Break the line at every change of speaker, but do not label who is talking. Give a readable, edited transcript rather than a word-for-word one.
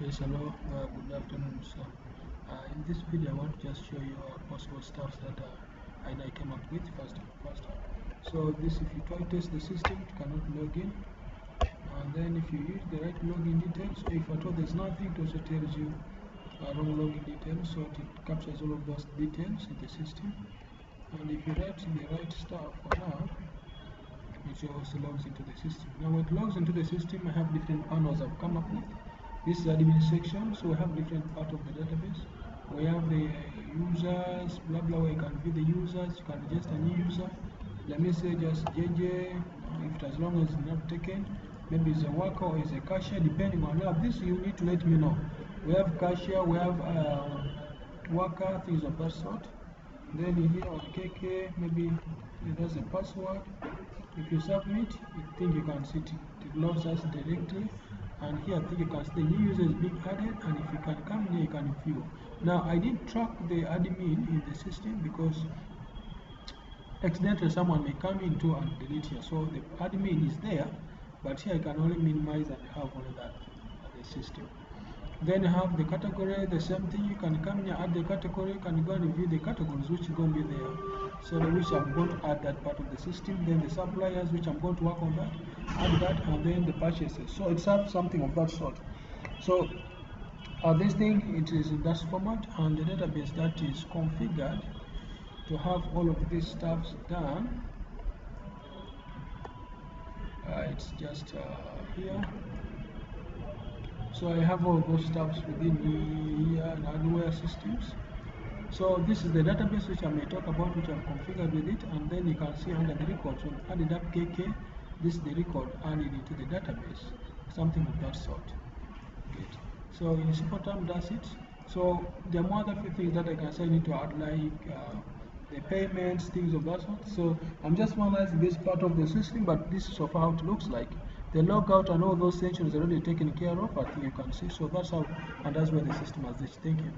Yes, hello, good afternoon. So, in this video, I want to just show you possible stuff that I came up with first. So, this if you try to test the system, it cannot log in. And then, if you use the right login details, or if at all there's nothing, it also tells you wrong login details, so it captures all of those details in the system. And if you write the right stuff for now, it also logs into the system. Now, when it logs into the system, I have different panels I've come up with. This is the admin section, so we have different part of the database. We have the users, blah blah, where you can view the users, you can register a new user. Let me say just JJ, if as long as it's not taken, maybe it's a worker or it's a cashier, depending on that. This you need to let me know. We have cashier, we have worker, things of that sort. Then here on KK, maybe it has a password. If you submit, I think you can see it logs us directly. And here I think you can see the new user is being added, and if you can come here, you can view. Now I did track the admin in the system because accidentally someone may come into and delete here. So the admin is there, but here I can only minimize and have only that the system. Then you have the category, the same thing. You can come here, add the category, you can go and view the categories which are going to be there. So which I'm going to add that part of the system. Then the suppliers, which I'm going to work on that, add that, and then the purchases. So it's something of that sort. So this thing, it is in that format, and the database that is configured to have all of these stuffs done. It's just here. So I have all those stuffs within here and hardware systems. So this is the database which I may talk about, which I've configured with it, and then you can see under the records, when added up KK, this is the record added into the database, something of that sort. Good. So in simple term, that's it. So there are more other few things that I can say I need to add, like the payments, things of that sort. So I'm just finalizing this part of the system, but this is so far how it looks like. The logout and all those sections are already taken care of, I think you can see. So that's how, and that's where the system has reached. Thank you.